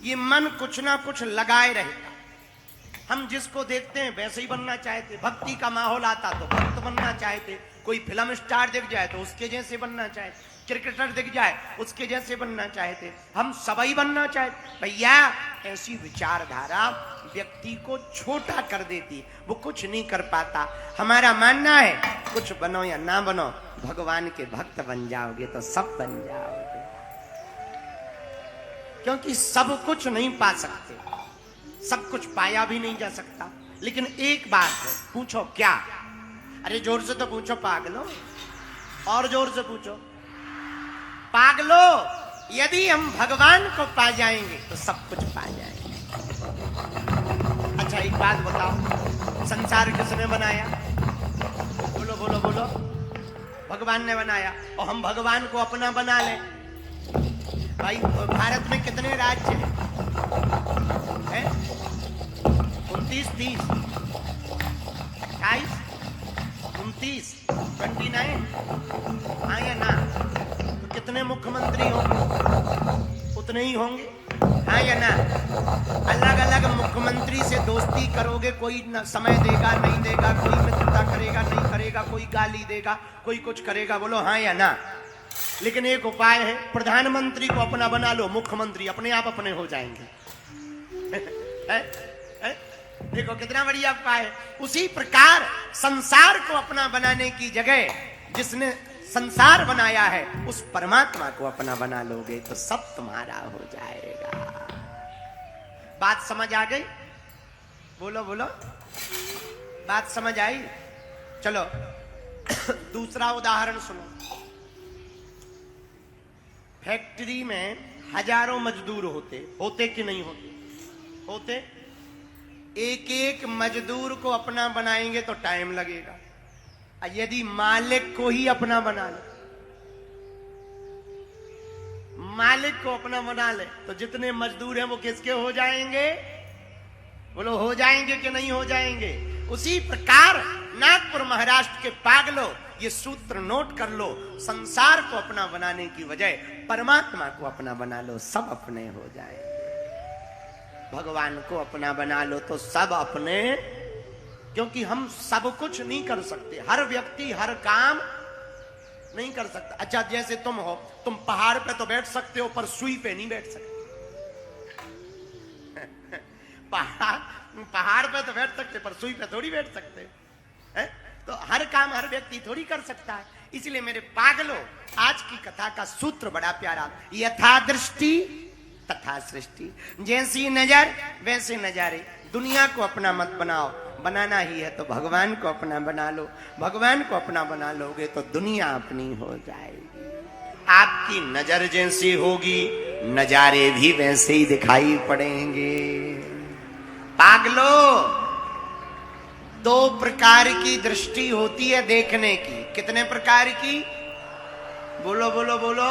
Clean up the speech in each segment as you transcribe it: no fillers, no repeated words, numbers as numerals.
ये मन कुछ ना कुछ लगाए रहता। हम जिसको देखते हैं वैसे ही बनना चाहते। भक्ति का माहौल आता तो भक्त बनना चाहते। कोई फिल्म स्टार दिख जाए तो उसके जैसे बनना चाहते। क्रिकेटर दिख जाए उसके जैसे बनना चाहते। हम सबई बनना चाहते। भैया ऐसी विचारधारा व्यक्ति को छोटा कर देती, वो कुछ नहीं कर पाता। हमारा मानना है कुछ बनो या ना बनो, भगवान के भक्त बन जाओगे तो सब बन जाओगे। क्योंकि सब कुछ नहीं पा सकते, सब कुछ पाया भी नहीं जा सकता। लेकिन एक बात है, पूछो क्या? अरे जोर से तो पूछो पागलो, और जोर से पूछो पागलो। यदि हम भगवान को पा जाएंगे तो सब कुछ पा जाएंगे। अच्छा एक बात बताओ, संसार किसने बनाया? बोलो बोलो बोलो। भगवान ने बनाया। और हम भगवान को अपना बना लें। भाई भारत में कितने राज्य हैं? 29, 30, 28, 29, 29, हाँ या ना? तो कितने मुख्यमंत्री होंगे? उतने ही होंगे, हाँ या ना? अलग अलग मुख्यमंत्री से दोस्ती करोगे, कोई न समय देगा नहीं देगा, कोई मित्रता करेगा नहीं करेगा, कोई गाली देगा, कोई कुछ करेगा। बोलो हाँ या ना? लेकिन एक उपाय है, प्रधानमंत्री को अपना बना लो, मुख्यमंत्री अपने आप अपने हो जाएंगे। देखो कितना बढ़िया उपाय है। उसी प्रकार संसार को अपना बनाने की जगह जिसने संसार बनाया है उस परमात्मा को अपना बना लोगे तो सब तुम्हारा हो जाएगा। बात समझ आ गई? बोलो बोलो, बात समझ आई? चलो दूसरा उदाहरण सुनो। फैक्ट्री में हजारों मजदूर होते कि नहीं होते? एक एक मजदूर को अपना बनाएंगे तो टाइम लगेगा। यदि मालिक को ही अपना बना ले, मालिक को अपना बना ले तो जितने मजदूर हैं वो किसके हो जाएंगे? बोलो हो जाएंगे कि नहीं हो जाएंगे? उसी प्रकार नागपुर महाराष्ट्र के पागलों, ये सूत्र नोट कर लो। संसार को अपना बनाने की बजाय परमात्मा को अपना बना लो, सब अपने हो जाएंगे। भगवान को अपना बना लो तो सब अपने। क्योंकि हम सब कुछ नहीं कर सकते, हर व्यक्ति हर काम नहीं कर सकता। अच्छा जैसे तुम हो, तुम पहाड़ पे तो बैठ सकते हो पर सुई पे नहीं बैठ सकते। पहाड़ पे तो बैठ सकते पर सुई पे थोड़ी बैठ सकते हैं। तो हर काम हर व्यक्ति थोड़ी कर सकता है। इसलिए मेरे पागलों, आज की कथा का सूत्र बड़ा प्यारा, यथा दृष्टि तथा सृष्टि। जैसी नजर वैसे नजारे। दुनिया को अपना मत बनाओ, बनाना ही है तो भगवान को अपना बना लो। भगवान को अपना बना लोगे तो दुनिया अपनी हो जाएगी। आपकी नजर जैसी होगी नजारे भी वैसे ही दिखाई पड़ेंगे। पागलो, दो प्रकार की दृष्टि होती है देखने की। कितने प्रकार की? बोलो बोलो बोलो,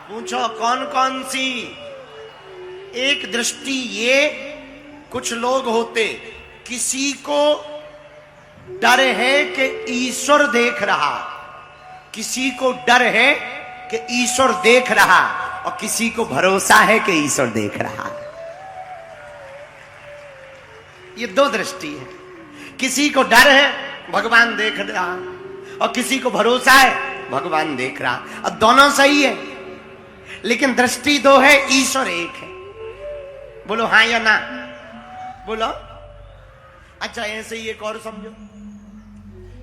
पूछो कौन कौन सी? एक दृष्टि ये, कुछ लोग होते किसी को डर है कि ईश्वर देख रहा, किसी को डर है कि ईश्वर देख रहा, और किसी को भरोसा है कि ईश्वर देख रहा। ये दो दृष्टि है। किसी को डर है भगवान देख रहा, और किसी को भरोसा है भगवान देख रहा। अब दोनों सही है, लेकिन दृष्टि दो है, ईश्वर एक है। बोलो हाँ या ना? बोलो। अच्छा ऐसे ही एक और समझो।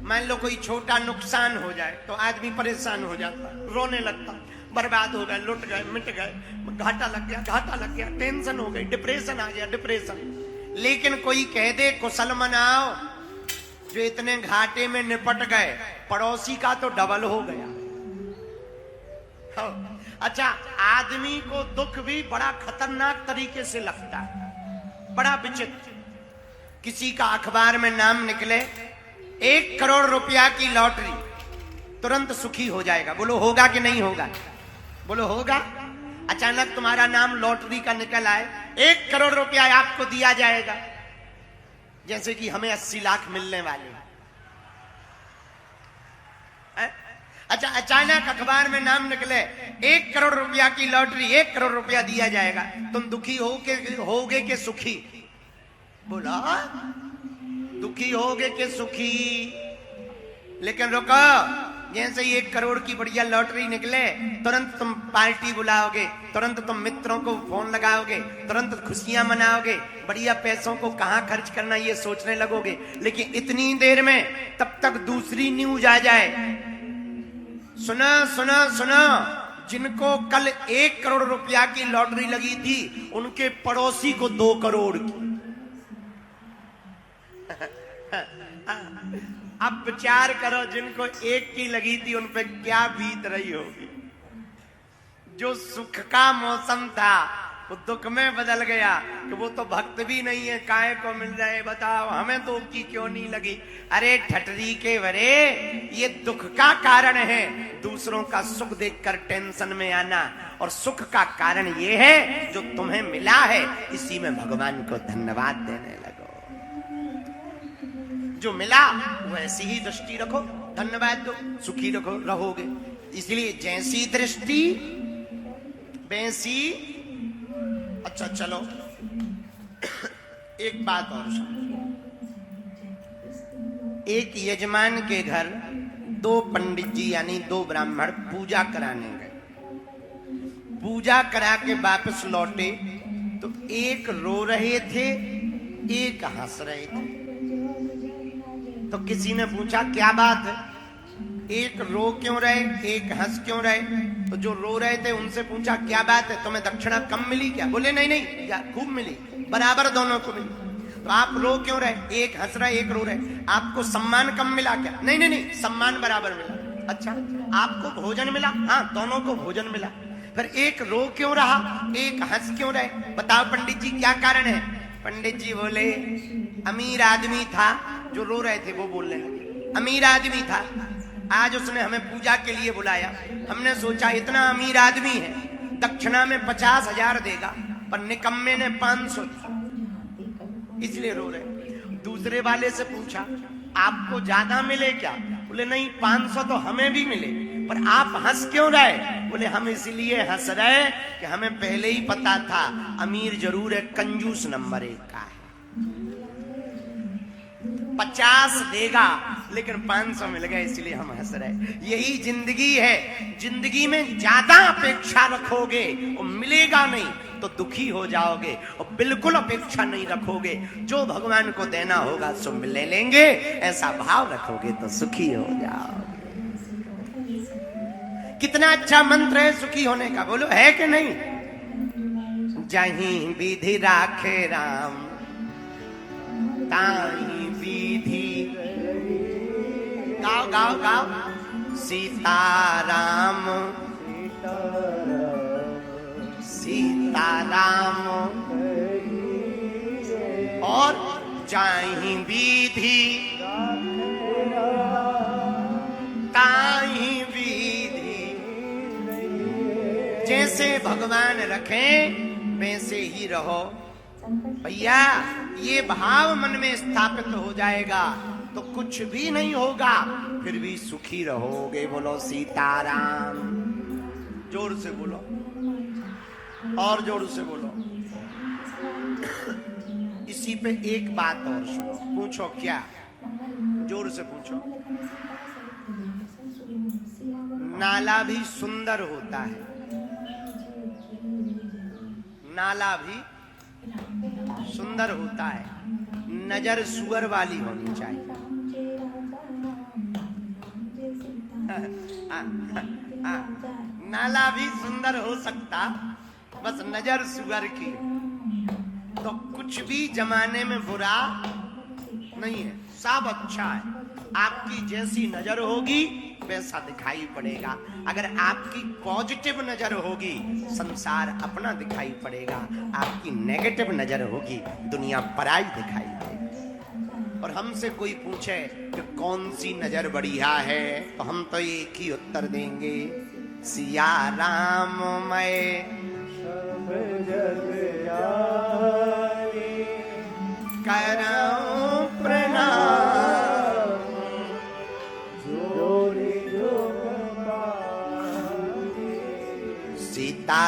मान लो कोई छोटा नुकसान हो जाए तो आदमी परेशान हो जाता, रोने लगता, बर्बाद हो गए, लुट गए, मिट गए, घाटा लग गया, टेंशन हो गई, डिप्रेशन आ गया, डिप्रेशन। लेकिन कोई कह दे कुशल मनाओ, जो इतने घाटे में निपट गए, पड़ोसी का तो डबल हो गया। अच्छा आदमी को दुख भी बड़ा खतरनाक तरीके से लगता है, बड़ा विचित्र। किसी का अखबार में नाम निकले 1 करोड़ रुपया की लॉटरी, तुरंत सुखी हो जाएगा। बोलो होगा कि नहीं होगा? बोलो होगा। अचानक तुम्हारा नाम लॉटरी का निकल आए, 1 करोड़ रुपया आपको दिया जाएगा, जैसे कि हमें 80 लाख मिलने वाले हैं। अच्छा, अचानक अखबार में नाम निकले 1 करोड़ रुपया की लॉटरी, 1 करोड़ रुपया दिया जाएगा, तुम दुखी होगे के सुखी? बोला दुखी होगे के सुखी? लेकिन रुको, जैसे ही 1 करोड़ की बढ़िया लॉटरी निकले, तुरंत तुम पार्टी बुलाओगे, तुरंत तुम मित्रों को फोन लगाओगे, तुरंत खुशियां मनाओगे, बढ़िया पैसों को कहां खर्च करना ये सोचने लगोगे। लेकिन इतनी देर में तब तक दूसरी न्यूज आ जाए, सुना सुना सुना, जिनको कल 1 करोड़ रुपया की लॉटरी लगी थी उनके पड़ोसी को 2 करोड़ की। अब विचार करो, जिनको 1 की लगी थी उन पे क्या बीत रही होगी। जो सुख का मौसम था वो दुख में बदल गया कि वो तो भक्त भी नहीं है, काहे को मिल जाए बताओ, हमें तो की क्यों नहीं लगी। अरे ठटरी के वरे, ये दुख का कारण है दूसरों का सुख देखकर टेंशन में आना, और सुख का कारण ये है जो तुम्हें मिला है इसी में भगवान को धन्यवाद देने लगो। जो मिला वैसी ही दृष्टि रखो, धन्यवाद दो, सुखी रहोगे। इसलिए जैसी दृष्टि वैसी। अच्छा चलो, एक बात और सुनो। एक यजमान के घर 2 पंडित जी यानी 2 ब्राह्मण पूजा कराने गए। पूजा करा के वापस लौटे तो एक रो रहे थे, एक हंस रहे थे। तो किसी ने पूछा क्या बात है, एक रो क्यों रहे, एक हंस क्यों रहे? तो जो रो रहे थे उनसे पूछा क्या बात है, तुम्हें दक्षिणा कम मिली क्या? बोले नहीं नहीं, खूब मिली, बराबर दोनों को मिली। तो आप रो क्यों रहे, एक हंस रहे एक रो रहे? आपको सम्मान कम मिला क्या? नहीं नहीं नहीं, सम्मान बराबर मिला। अच्छा, आपको भोजन मिला? हाँ, दोनों को भोजन मिला। फिर एक रो क्यों रहा, एक हंस क्यों रहे? बताओ पंडित जी क्या कारण है? पंडित जी बोले अमीर आदमी था जो रो रहे थे, वो बोलने लगे अमीर आदमी था, आज उसने हमें पूजा के लिए बुलाया, हमने सोचा इतना अमीर आदमी है दक्षिणा में 50,000 देगा, पर निकम्मे ने 500 दी, इसलिए रो रहे। दूसरे वाले से पूछा आपको ज्यादा मिले क्या? बोले नहीं, 500 तो हमें भी मिले, पर आप हंस क्यों रहे? बोले हम इसलिए हंस रहे कि हमें पहले ही पता था अमीर जरूर है, कंजूस नंबर 1 का है, 50 देगा लेकिन 500 मिल गए, इसलिए हम हंस रहे। यही जिंदगी है, जिंदगी में ज्यादा अपेक्षा रखोगे वो मिलेगा नहीं तो दुखी हो जाओगे, और बिल्कुल अपेक्षा नहीं रखोगे, जो भगवान को देना होगा सो ले लेंगे, ऐसा भाव रखोगे तो सुखी हो जाओगे। कितना अच्छा मंत्र है सुखी होने का, बोलो है कि नहीं? जहीं विधि राखे राम ताहीं विधि, गाओ गाओ गाओ, सीताराम सीताराम, और जाहि विधि ताहि विधि, जैसे भगवान रखें वैसे ही रहो। भैया ये भाव मन में स्थापित हो जाएगा तो कुछ भी नहीं होगा, फिर भी सुखी रहोगे। बोलो सीताराम, जोर से बोलो, और जोर से बोलो। इसी पे एक बात और सुनो, पूछो क्या? जोर से पूछो। नाला भी सुंदर होता है, नाला भी सुंदर होता है, नजर सुअर वाली होनी चाहिए। नाला भी सुंदर हो सकता, बस नजर सुअर की। तो कुछ भी जमाने में बुरा नहीं है, सब अच्छा है। आपकी जैसी नजर होगी वैसा दिखाई पड़ेगा। अगर आपकी पॉजिटिव नजर होगी संसार अपना दिखाई पड़ेगा, आपकी नेगेटिव नजर होगी दुनिया पराई दिखाई देगी। और हमसे कोई पूछे कि कौन सी नजर बढ़िया है तो हम तो एक ही उत्तर देंगे, सिया राम मैं करऊं प्रणाम,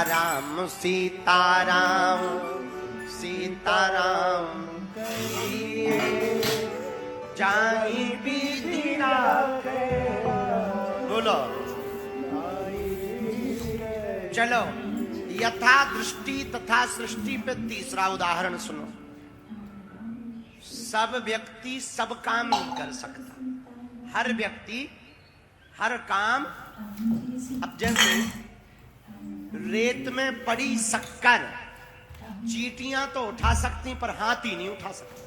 सीताराम सीताराम सीताराम जाई बीती राखे। बोलो चलो, यथा दृष्टि तथा सृष्टि पे तीसरा उदाहरण सुनो। सब व्यक्ति सब काम नहीं कर सकता। हर व्यक्ति हर काम, अब जैसे रेत में पड़ी शक्कर, चींटियां तो उठा सकती पर हाथी नहीं उठा सकता।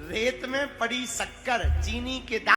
रेत में पड़ी शक्कर, चीनी के